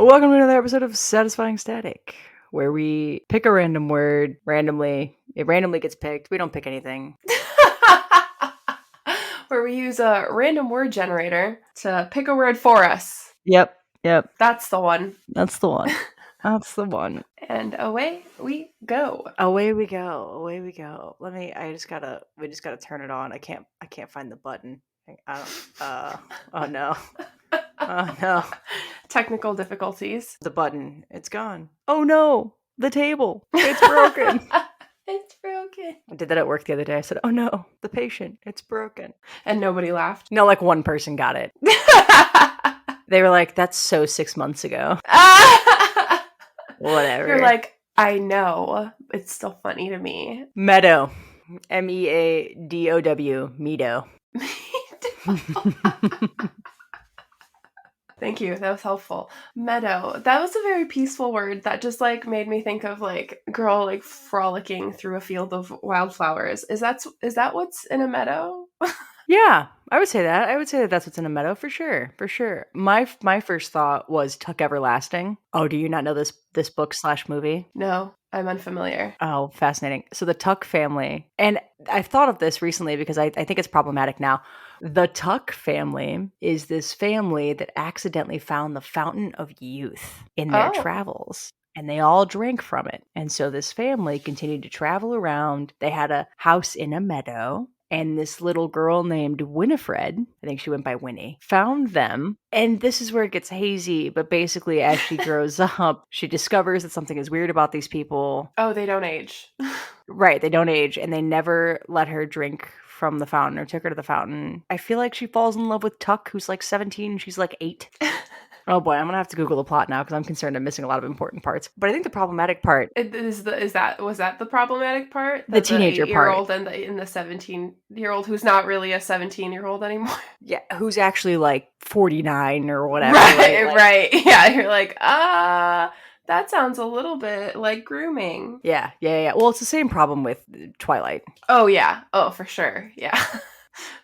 Welcome to another episode of Satisfying Static, where we pick a random word randomly. It randomly gets picked. We don't pick anything. Where we use a random word generator to pick a word for us. Yep. That's the one. That's the one. That's the one. And away we go. Away we go. We just gotta turn it on. I can't find the button. Oh no. Oh no. Technical difficulties. The button. It's gone. Oh no. The table. It's broken. It's broken. I did that at work the other day. I said, oh no, the patient. It's broken. And nobody laughed. No, like one person got it. They were like, that's so 6 months ago. Whatever. You're like, I know. It's still funny to me. Meadow. Meadow. Meadow. Thank you. That was helpful. Meadow. That was a very peaceful word that just like made me think of like girl like frolicking through a field of wildflowers. Is that what's in a meadow? Yeah, I would say that. I would say that that's what's in a meadow for sure. For sure. My first thought was Tuck Everlasting. Oh, do you not know this book / movie? No, I'm unfamiliar. Oh, fascinating. So the Tuck family, and I've thought of this recently because I think it's problematic now. The Tuck family is this family that accidentally found the fountain of youth in their travels. And they all drank from it. And so this family continued to travel around. They had a house in a meadow. And this little girl named Winifred, I think she went by Winnie, found them. And this is where it gets hazy. But basically, as she grows up, she discovers that something is weird about these people. Oh, they don't age. Right, they don't age. And they never let her drink from the fountain or took her to the fountain. I feel like she falls in love with Tuck, who's like 17. She's like 8. Oh boy, I'm gonna have to Google the plot now because I'm concerned I'm missing a lot of important parts. But I think the problematic part was that the problematic part? The teenager part, and the 17-year-old who's not really a 17-year-old anymore. Yeah, who's actually like 49 or whatever. Right. Yeah, you're like, that sounds a little bit like grooming. Yeah. Well, it's the same problem with Twilight. Oh yeah. Oh, for sure. Yeah.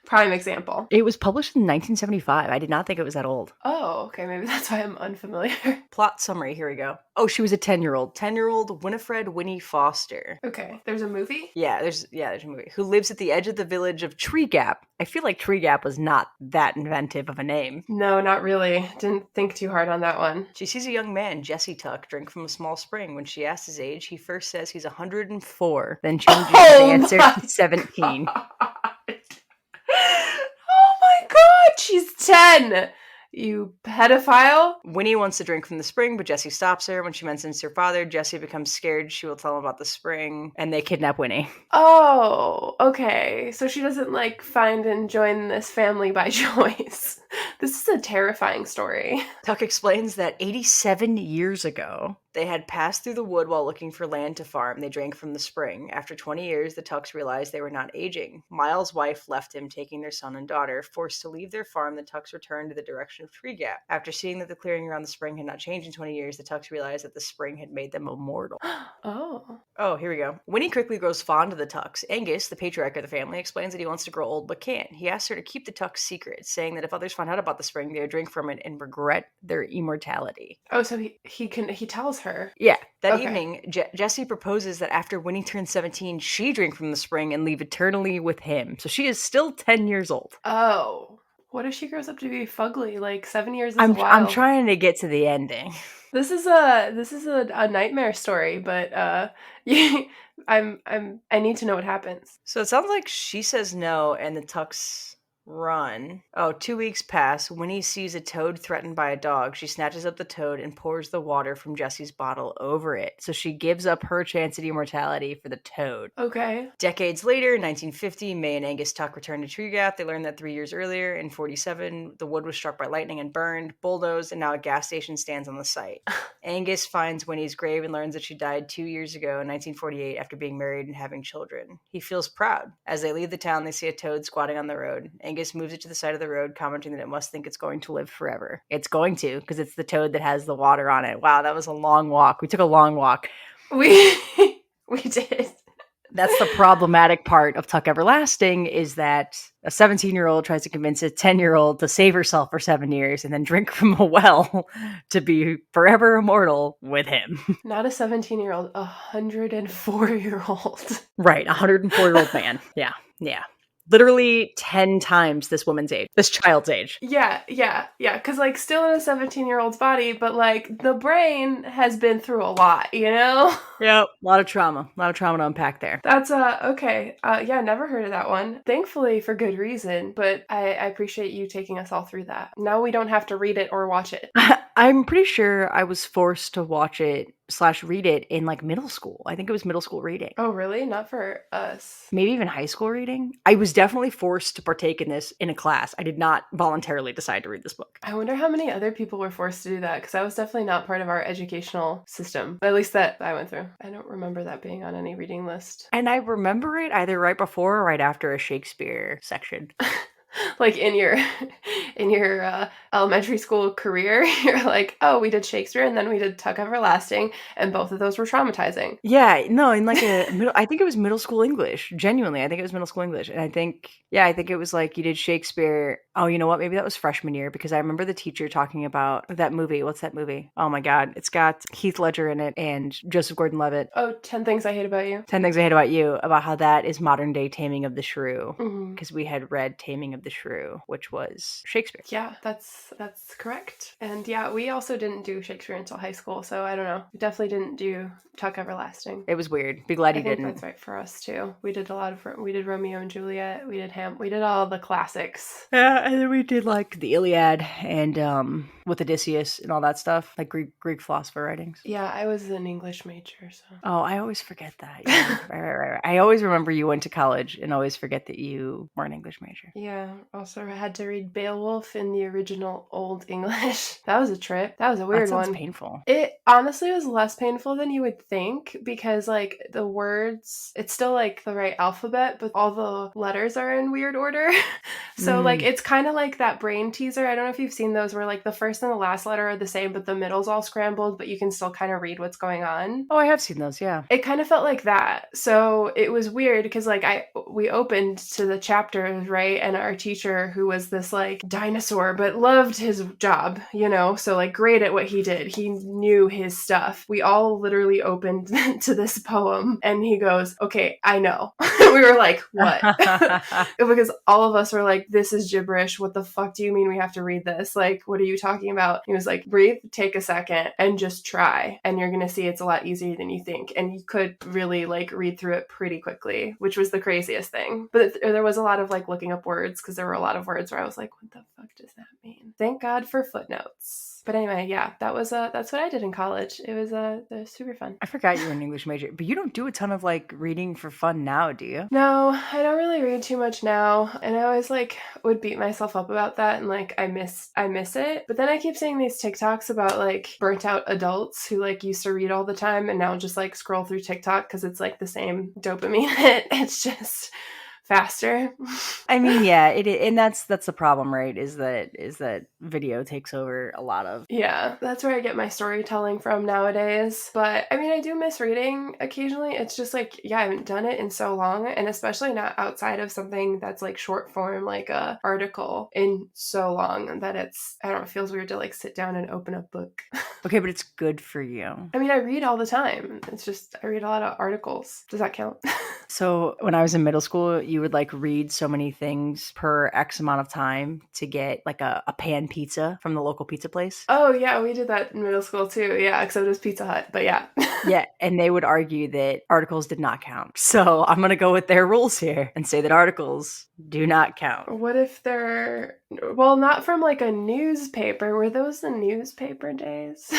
Prime example. It was published in 1975. I did not think it was that old. Oh, okay. Maybe that's why I'm unfamiliar. Plot summary. Here we go. Oh, she was a 10-year-old. 10-year-old Winifred Winnie Foster. Okay. There's a movie? Yeah, there's a movie. Who lives at the edge of the village of Tree Gap. I feel like Tree Gap was not that inventive of a name. No, not really. Didn't think too hard on that one. She sees a young man, Jesse Tuck, drink from a small spring. When she asks his age, he first says he's 104, then changes his answer to 17. God. Oh my god, she's 10! You pedophile? Winnie wants to drink from the spring, but Jessie stops her. When she mentions her father, Jessie becomes scared. She will tell him about the spring, and they kidnap Winnie. Oh, okay. So she doesn't, like, find and join this family by choice. This is a terrifying story. Tuck explains that 87 years ago, they had passed through the wood while looking for land to farm. They drank from the spring. After 20 years, the Tucks realized they were not aging. Miles' wife left him, taking their son and daughter. Forced to leave their farm, the Tucks returned to the direction of Tree Gap. After seeing that the clearing around the spring had not changed in 20 years, the Tucks realized that the spring had made them immortal. Oh, here we go. Winnie quickly grows fond of the Tucks. Angus, the patriarch of the family, explains that he wants to grow old but can't. He asks her to keep the Tucks secret, saying that if others find out about the spring, they would drink from it and regret their immortality. Oh, so he tells her. Yeah. That evening, Jessie proposes that after Winnie turns 17, she drink from the spring and leave eternally with him. So she is still 10 years old. Oh. What if she grows up to be fugly? Like 7 years is a while. I'm trying to get to the ending. This is a nightmare story, but I need to know what happens. So it sounds like she says no, and the Tucks run. Oh, 2 weeks pass. Winnie sees a toad threatened by a dog. She snatches up the toad and pours the water from Jessie's bottle over it. So she gives up her chance at immortality for the toad. Okay. Decades later, in 1950, May and Angus Tuck returned to Tree Gap. They learned that 3 years earlier, in 47, the wood was struck by lightning and burned, bulldozed, and now a gas station stands on the site. Angus finds Winnie's grave and learns that she died 2 years ago in 1948 after being married and having children. He feels proud. As they leave the town, they see a toad squatting on the road. Angus moves it to the side of the road, commenting that it must think it's going to live forever. It's going to, because it's the toad that has the water on it. Wow, that was a long walk. We took a long walk. We did. That's the problematic part of Tuck Everlasting is that a 17-year-old tries to convince a 10-year-old to save herself for 7 years and then drink from a well to be forever immortal with him. Not a 17-year-old, a 104-year-old. Right, a 104-year-old man. Yeah, yeah. Literally 10 times this woman's age, this child's age. Yeah. Because, like, still in a 17-year-old's body, but, like, the brain has been through a lot, you know? Yep, a lot of trauma to unpack there. That's, okay. Yeah, never heard of that one. Thankfully, for good reason, but I appreciate you taking us all through that. Now we don't have to read it or watch it. I'm pretty sure I was forced to watch it / read it in like middle school. I think it was middle school reading. Oh, really? Not for us. Maybe even high school reading. I was definitely forced to partake in this in a class. I did not voluntarily decide to read this book. I wonder how many other people were forced to do that, because that was definitely not part of our educational system, at least that I went through. I don't remember that being on any reading list. And I remember it either right before or right after a Shakespeare section. Like in your elementary school career, you're like, oh, we did Shakespeare and then we did Tuck Everlasting, and both of those were traumatizing. Yeah, no, in like I think it was middle school English. Genuinely, I think it was middle school English. And I think it was like you did Shakespeare. Oh, you know what? Maybe that was freshman year, because I remember the teacher talking about that movie. What's that movie? Oh my God. It's got Heath Ledger in it and Joseph Gordon-Levitt. Oh, 10 Things I Hate About You. 10 Things I Hate About You, about how that is modern day Taming of the Shrew. Mhm. Because we had read Taming of the Shrew, which was Shakespeare. Yeah, that's correct. And yeah, we also didn't do Shakespeare until high school, so I don't know. We definitely didn't do Tuck Everlasting. It was weird. Be glad I you think didn't. that's right for us too. We did we did Romeo and Juliet, we did we did all the classics. Yeah, and then we did like the Iliad and with Odysseus and all that stuff, like Greek philosopher writings. Yeah, I was an English major, so. Oh, I always forget that. Yeah. Right. I always remember you went to college and always forget that you were an English major. Yeah, also I had to read Beowulf in the original Old English. That was a trip. That was a weird That sounds one. painful. It honestly was less painful than you would think, because like the words, it's still like the right alphabet, but all the letters are in weird order. So like it's kind of like that brain teaser. I don't know if you've seen those where like the first and the last letter are the same, but the middle's all scrambled, but you can still kind of read what's going on. Oh, I have seen those, yeah. It kind of felt like that. So it was weird because like we opened to the chapters, right? And our teacher, who was this like dinosaur, but loved his job, you know, so like great at what he did. He knew his stuff. We all literally opened to this poem and he goes, okay, I know. We were like, what? Because all of us were like, this is gibberish. What the fuck do you mean we have to read this? Like, what are you talking about? He was like, breathe, take a second, and just try. And you're going to see it's a lot easier than you think. And you could really like read through it pretty quickly, which was the craziest thing. But there was a lot of like looking up words, because there were a lot of words where I was like, what the fuck does that mean? Thank God for footnotes. But anyway, yeah, that's what I did in college. It was super fun. I forgot you were an English major, but you don't do a ton of like reading for fun now, do you? No, I don't really read too much now, and I always like would beat myself up about that, and like I miss it. But then I keep seeing these TikToks about like burnt out adults who like used to read all the time and now just like scroll through TikTok because it's like the same dopamine hit. It's just faster. I mean, yeah, and that's the problem, right? Is that video takes over a lot of. Yeah, that's where I get my storytelling from nowadays. But I mean, I do miss reading occasionally. It's just like, yeah, I haven't done it in so long, and especially not outside of something that's like short form, like a article, in so long that it's, I don't know, it feels weird to like sit down and open a book. Okay, but it's good for you. I mean, I read all the time. It's just I read a lot of articles. Does that count? So when I was in middle school, you would like read so many things per X amount of time to get like a pan pizza from the local pizza place. Oh yeah, we did that in middle school too. Yeah, except it was Pizza Hut, but yeah. Yeah, and they would argue that articles did not count. So I'm going to go with their rules here and say that articles do not count. What if they're, well, not from like a newspaper. Were those the newspaper days?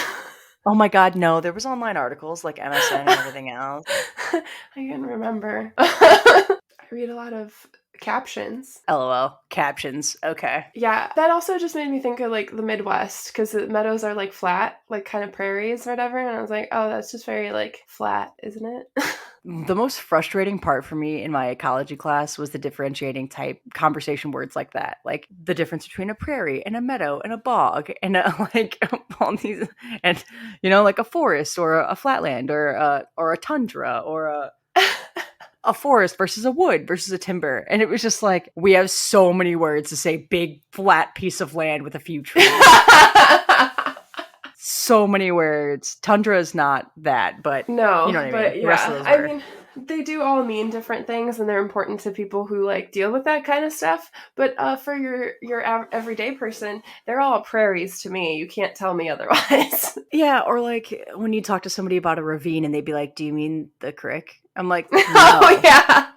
Oh my God, no. There was online articles like MSN and everything else. I can remember. I read a lot of captions. LOL. Captions. Okay. Yeah, that also just made me think of like the Midwest, because the meadows are like flat, like kind of prairies or whatever. And I was like, oh, that's just very like flat, isn't it? The most frustrating part for me in my ecology class was the differentiating type conversation words like that, like the difference between a prairie and a meadow and a bog and like all these, and you know, like a forest or a flatland or a tundra or a a forest versus a wood versus a timber. And it was just like, we have so many words to say big, flat piece of land with a few trees. So many words. Tundra is not that, but No, you know what I but mean. yeah, The rest of those I were. mean, they do all mean different things, and they're important to people who like deal with that kind of stuff. But for your everyday person, they're all prairies to me. You can't tell me otherwise. Yeah, or like when you talk to somebody about a ravine and they'd be like, "Do you mean the creek?" I'm like, Oh "No, yeah,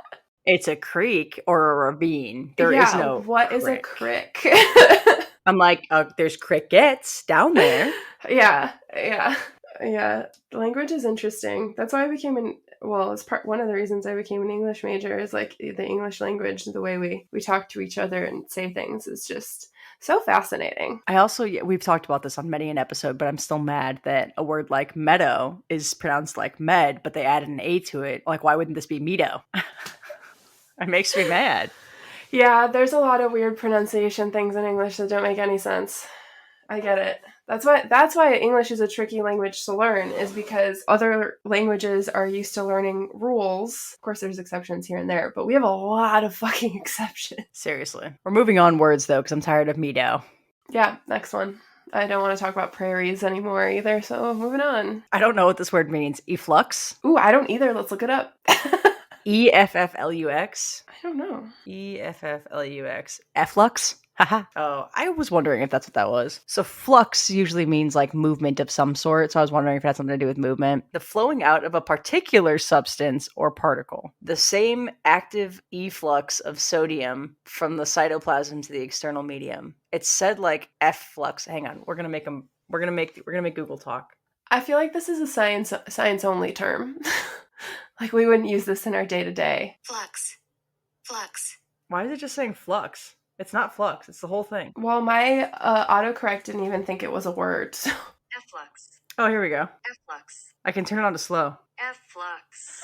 it's a creek or a ravine. There is no What is a crick." crick? I'm like, "There's crickets down there." Yeah. Language is interesting. That's why I became it's one of the reasons I became an English major is like the English language, the way we talk to each other and say things is just so fascinating. I also, we've talked about this on many an episode, but I'm still mad that a word like meadow is pronounced like med, but they added an A to it. Like, why wouldn't this be meadow? It makes me mad. Yeah, there's a lot of weird pronunciation things in English that don't make any sense. I get it. That's why English is a tricky language to learn, is because other languages are used to learning rules. Of course, there's exceptions here and there, but we have a lot of fucking exceptions. Seriously. We're moving on words, though, because I'm tired of meadow. Yeah, next one. I don't want to talk about prairies anymore either, so moving on. I don't know what this word means. Efflux? Ooh, I don't either. Let's look it up. Efflux? I don't know. Efflux. Efflux? Haha. Oh, I was wondering if that's what that was. So flux usually means like movement of some sort. So I was wondering if it had something to do with movement. The flowing out of a particular substance or particle. The same active efflux of sodium from the cytoplasm to the external medium. It's said like efflux. Hang on. We're gonna make Google talk. I feel like this is a science only term. Like we wouldn't use this in our day-to-day. Flux. Why is it just saying flux? It's not flux. It's the whole thing. Well, my autocorrect didn't even think it was a word. So. Efflux. Oh, here we go. Efflux. I can turn it on to slow. Efflux.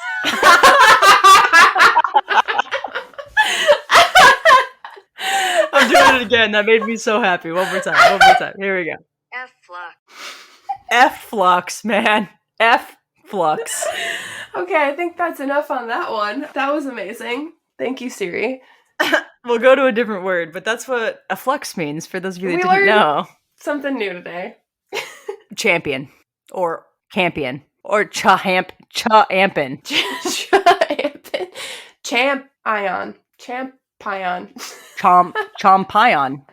I'm doing it again. That made me so happy. One more time. Here we go. Efflux. F-flux, man. F-flux. Okay, I think that's enough on that one. That was amazing. Thank you, Siri. We'll go to a different word, but that's what a flux means for those of you that We didn't learned- know. Something new today. Champion. Or campion. Or cha-ampin. Champion. Champion. Chompion.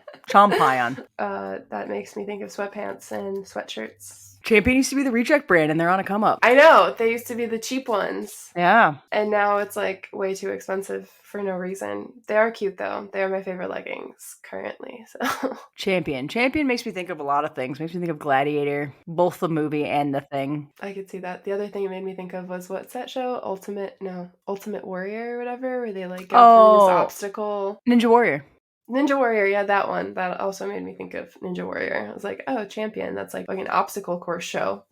That makes me think of sweatpants and sweatshirts. Champion used to be the reject brand, and they're on a come up. I know. They used to be the cheap ones. Yeah. And now it's like way too expensive for no reason. They are cute though. They are my favorite leggings currently. So Champion makes me think of a lot of things. Makes me think of Gladiator, both the movie and the thing. I could see that. The other thing it made me think of was, what's that show? Ultimate Warrior or whatever, where they like go through this obstacle. Ninja Warrior. Ninja Warrior, yeah, that one. That also made me think of Ninja Warrior. I was like, oh, Champion. That's like an obstacle course show.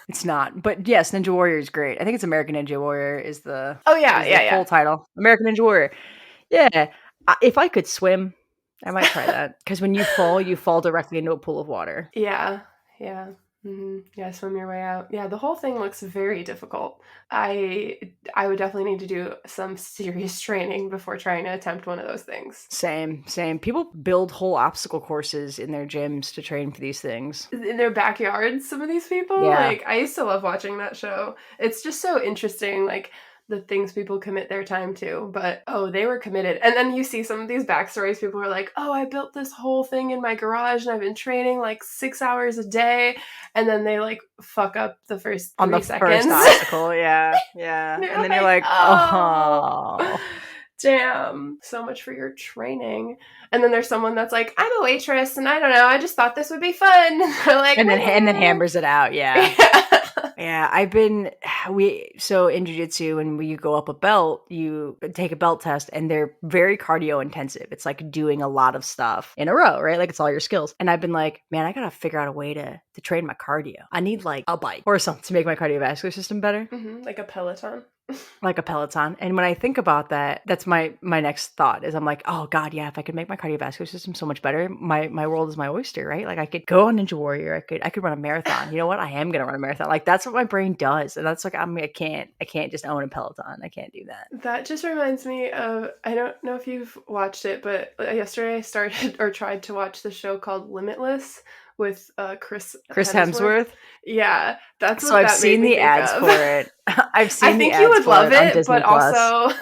It's not, but yes, Ninja Warrior is great. I think it's American Ninja Warrior is the full title. American Ninja Warrior. Yeah, if I could swim, I might try that, because when you fall directly into a pool of water. Yeah. Mm-hmm. Yeah, swim your way out. Yeah, the whole thing looks very difficult. I would definitely need to do some serious training before trying to attempt one of those things. Same. People build whole obstacle courses in their gyms to train for these things. In their backyards, some of these people. Yeah. Like, I used to love watching that show. It's just so interesting, like, the things people commit their time to. But, they were committed. And then you see some of these backstories, people are like, I built this whole thing in my garage and I've been training like 6 hours a day. And then they like fuck up the first 3 seconds. First obstacle, yeah. And then you're like, oh. Damn, so much for your training. And then there's someone that's like, I'm a waitress and I don't know, I just thought this would be fun. Like, and then hammers it out, yeah. Yeah, so in jiu-jitsu, when you go up a belt, you take a belt test and they're very cardio intensive. It's like doing a lot of stuff in a row, right? Like it's all your skills. And I've been like, man, I gotta figure out a way to train my cardio. I need like a bike or something to make my cardiovascular system better. Mm-hmm, like a Peloton. Like a Peloton. And when I think about that, that's my next thought is I'm like, oh God, yeah, if I could make my cardiovascular system so much better, my world is my oyster, right? Like I could go on Ninja Warrior, I could run a marathon. You know what? I am gonna run a marathon. Like that's what my brain does. And that's like I can't just own a Peloton. I can't do that. That just reminds me of, I don't know if you've watched it, but yesterday I started or tried to watch the show called Limitless with Chris Chris Hemsworth. Hemsworth. Yeah, that's So what I've that made seen me the think ads of. for it. I've I seen the think you ads would for love it on it, Disney but Plus. also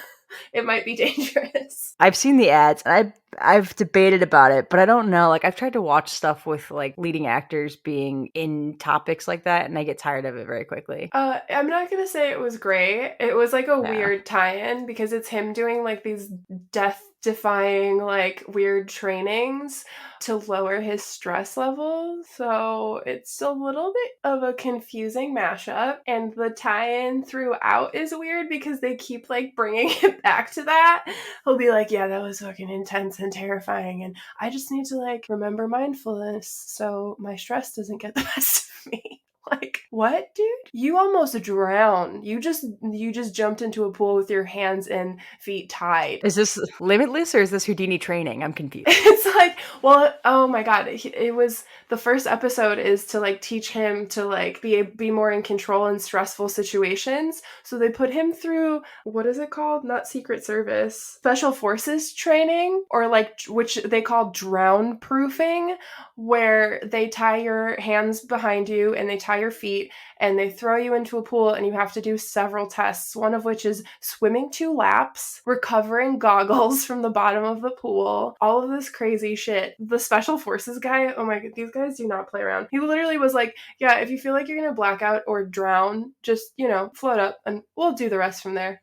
it might be dangerous. I've seen the ads and I've debated about it, but I don't know. Like I've tried to watch stuff with like leading actors being in topics like that, and I get tired of it very quickly. I'm not gonna say it was great. It was like a Yeah. weird tie-in because it's him doing like these death-defying, like weird trainings to lower his stress levels. So it's a little bit of a confusing mashup, and the tie-in throughout is weird because they keep like bringing it back to that. He'll be like, "Yeah, that was fucking intense and terrifying, and I just need to like remember mindfulness so my stress doesn't get the best of me." Like, what, dude? You almost drowned. You just jumped into a pool with your hands and feet tied. Is this Limitless or is this Houdini training? I'm confused. It's like, well, oh my god, it was the first episode is to like teach him to like be more in control in stressful situations. So they put him through, what is it called? Not Secret Service, Special Forces training, or like which they call drown proofing, where they tie your hands behind you and they tie your feet and they throw you into a pool and you have to do several tests, one of which is swimming 2 laps, recovering goggles from the bottom of the pool, all of this crazy shit. The special forces guy, oh my god, these guys do not play around. He literally was like, yeah, if you feel like you're gonna black out or drown, just, float up and we'll do the rest from there.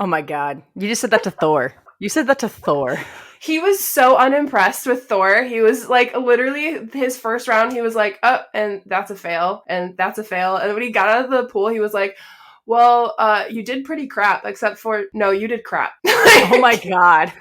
Oh my God. You just said that to Thor. You said that to Thor. He was so unimpressed with Thor. He was like, literally, his first round, he was like, oh, and that's a fail, and that's a fail. And when he got out of the pool, he was like, well, you did pretty crap, except for, no, you did crap. Oh my God.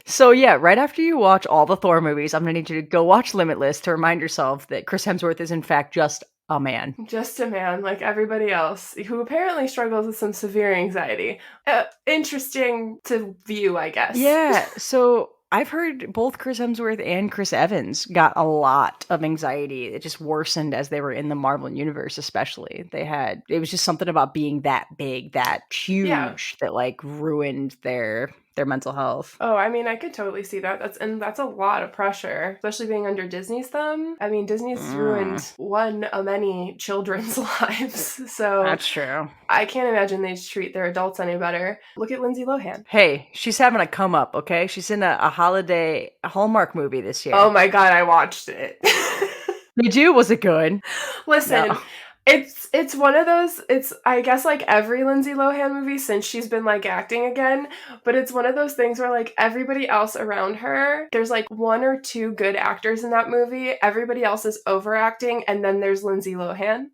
So yeah, right after you watch all the Thor movies, I'm gonna need you to go watch Limitless to remind yourself that Chris Hemsworth is in fact just a man. Just a man like everybody else who apparently struggles with some severe anxiety. Interesting to view, I guess. Yeah, so I've heard both Chris Hemsworth and Chris Evans got a lot of anxiety. It just worsened as they were in the Marvel universe, especially. It was just something about being that big, that huge, that like ruined their mental health. Oh, I mean, I could totally see that. That's a lot of pressure, especially being under Disney's thumb. I mean, Disney's ruined one of many children's lives, so That's true. I can't imagine they treat their adults any better. Look at Lindsay Lohan. Hey, she's having a come up, okay? She's in a holiday Hallmark movie this year. Oh my god, I watched it. Did you? Was it good? Listen, No. it's one of those, it's, I guess, like every Lindsay Lohan movie since she's been like acting again, but it's one of those things where like everybody else around her, there's like 1 or 2 good actors in that movie, everybody else is overacting, and then there's Lindsay Lohan.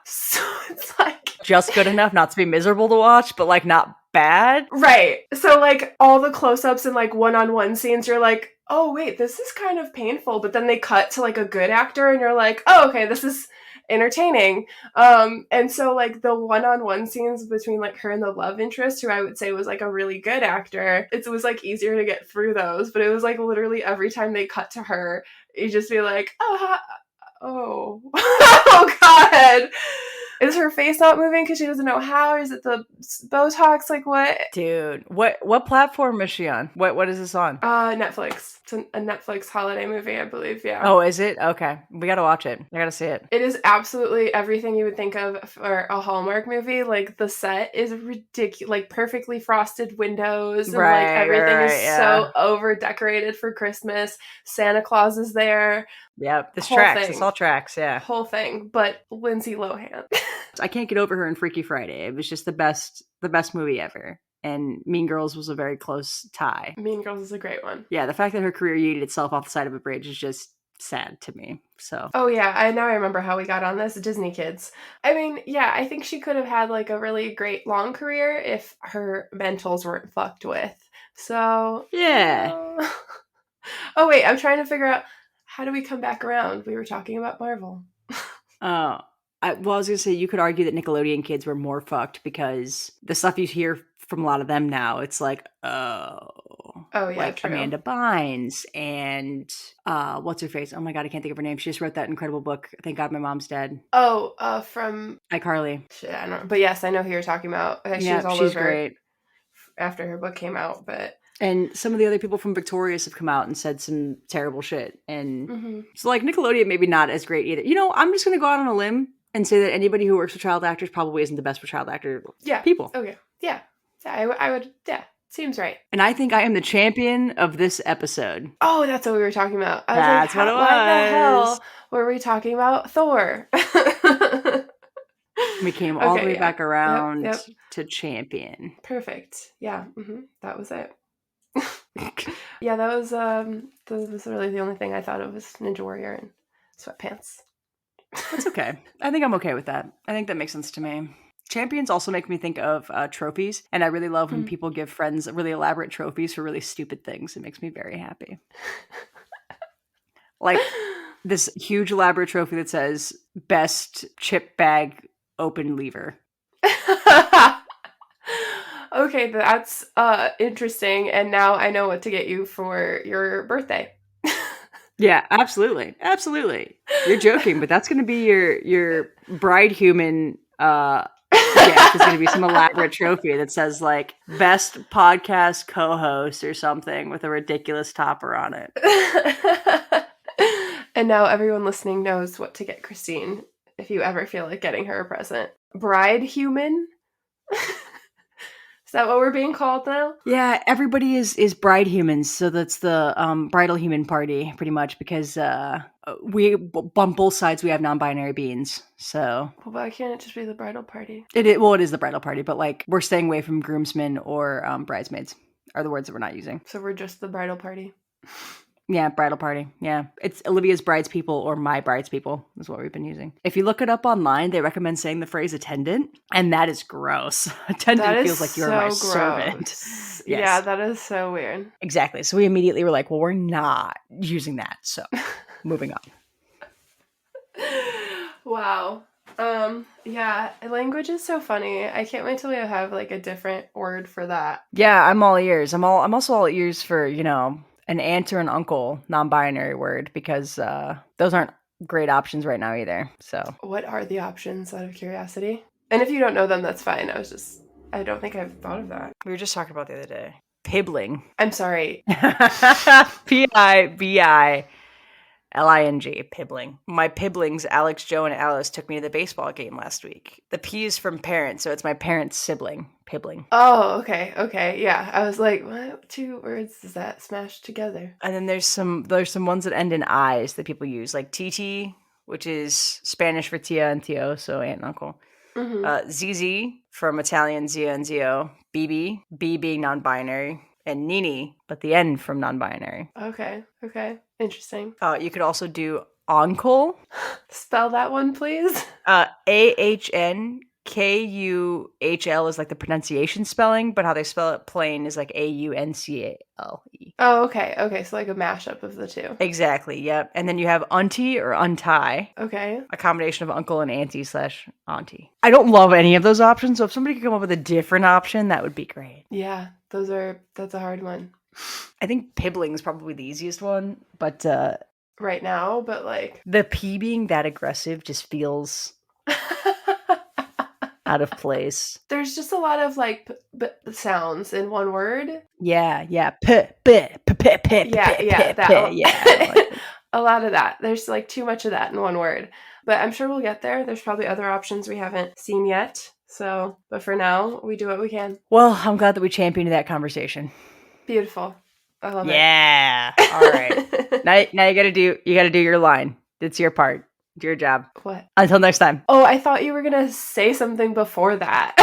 So it's like just good enough not to be miserable to watch, but like not bad. Right. So like all the close-ups and like one-on-one scenes, you're like, oh wait, this is kind of painful, but then they cut to like a good actor and you're like, oh okay, this is entertaining. And so like the one-on-one scenes between like her and the love interest, who I would say was like a really good actor, it was like easier to get through those, but it was like literally every time they cut to her, you just be like, oh god, is her face not moving because she doesn't know how? Is it the Botox? Like what? Dude, what platform is she on? What is this on? Netflix. It's a Netflix holiday movie, I believe. Yeah. Oh, is it? Okay, we gotta watch it. I gotta see it. It is absolutely everything you would think of for a Hallmark movie. Like the set is ridiculous, like perfectly frosted windows, and like everything is so over decorated for Christmas. Santa Claus is there. Yep, this Whole tracks. thing. This all tracks. Yeah, whole thing. But Lindsay Lohan. I can't get over her in Freaky Friday. It was just the best movie ever. And Mean Girls was a very close tie. Mean Girls is a great one. Yeah, the fact that her career yeeted itself off the side of a bridge is just sad to me. So. Oh yeah, I remember how we got on this. Disney kids. I mean, yeah, I think she could have had like a really great long career if her mentals weren't fucked with. So yeah. Oh wait, I'm trying to figure out how do we come back around. We were talking about Marvel. Oh. I was gonna say, you could argue that Nickelodeon kids were more fucked because the stuff you hear from a lot of them now, it's like, Oh, yeah, like true. Amanda Bynes and what's her face? Oh my god, I can't think of her name. She just wrote that incredible book. Thank God My Mom's Dead. Oh, from iCarly. shit, I don't. But yes, I know who you're talking about. She was Yeah, all she's over great. after her book came out, but And some of the other people from Victorious have come out and said some terrible shit. And mhm. so, like, Nickelodeon maybe not as great either. You know, I'm just gonna go out on a limb and say that anybody who works with child actors probably isn't the best for child actor Yeah. people. Okay. Yeah. I would. Yeah. Seems right. And I think I am the champion of this episode. Oh, that's what we were talking about. I was That's what it Why the was. hell were we talking about Thor? We came all the way yeah. back around Yep. to champion. Perfect. Yeah. That was it. Yeah, that was really the only thing I thought of was Ninja Warrior and sweatpants. That's okay. I think I'm okay with that. I think that makes sense to me. Champions also make me think of trophies, and I really love when people give friends really elaborate trophies for really stupid things. It makes me very happy. Like this huge elaborate trophy that says best chip bag open lever. Okay, that's interesting, and now I know what to get you for your birthday. Yeah, absolutely. Absolutely. You're joking, but that's going to be your bride human gift. It's going to be some elaborate trophy that says like best podcast co-host or something with a ridiculous topper on it. And now everyone listening knows what to get Christine if you ever feel like getting her a present. Bride human? Is that what we're being called now? Yeah, everybody is bride humans, so that's the bridal human party, pretty much, because we on both sides we have non-binary beings. So Well, why can't it just be the bridal party? it is the bridal party, but like we're staying away from groomsmen or bridesmaids are the words that we're not using. So we're just the bridal party. Yeah, bridal party. Yeah. It's Olivia's bride's people or my bride's people is what we've been using. If you look it up online, they recommend saying the phrase attendant, and that is gross. Attendant feels like you're my servant. Yes. Yeah, that is so weird. Exactly. So we immediately were like, well, we're not using that. So moving on. Wow. Yeah, language is so funny. I can't wait till we have like a different word for that. Yeah, I'm all ears. I'm also all ears for, an aunt or an uncle non-binary word, because those aren't great options right now either. So What are the options out of curiosity? And if you don't know them, that's fine. I don't think I've thought of that. we were just talking about the other day. Pibbling. I'm sorry. Pibbling. Pibbling. My Pibblings, Alex, Joe, and Alice took me to the baseball game last week. The P is from parent, so it's my parent's sibling. Pibbling. Oh, okay. Yeah. I was like, what 2 words is that smashed together? And then there's some ones that end in I's that people use, like TT, which is Spanish for Tia and Tio, so aunt and uncle. Mm-hmm. ZZ from Italian Zia and Zio. BB, B being non-binary. And Nini, but the N from non-binary. Okay. Interesting. You could also do Onkel. Spell that one, please. AHNKUHL is like the pronunciation spelling, but how they spell it plain is like AUNCALE. Oh, okay. So like a mashup of the two. Exactly, yep. And then you have auntie or untie. Okay. A combination of uncle and auntie / auntie. I don't love any of those options, so if somebody could come up with a different option, that would be great. Yeah, that's a hard one. I think Pibbling is probably the easiest one, but right now, but like the P being that aggressive just feels out of place. there's just a lot of like sounds in one word. Yeah. Yeah, that. Yeah. A lot of that. There's like too much of that in one word. But I'm sure we'll get there. There's probably other options we haven't seen yet. So, but for now, we do what we can. Well, I'm glad that we championed that conversation. Beautiful. I love it. Yeah. All right. now you gotta do your line. It's your part. Do your job. What? Until next time. Oh, I thought you were gonna say something before that.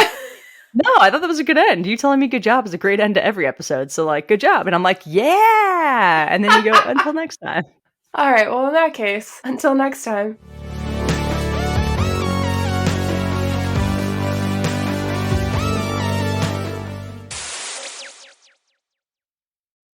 No, I thought that was a good end. You telling me good job is a great end to every episode. So like, good job. And I'm like, yeah. And then you go, until next time. All right. Well, in that case, until next time.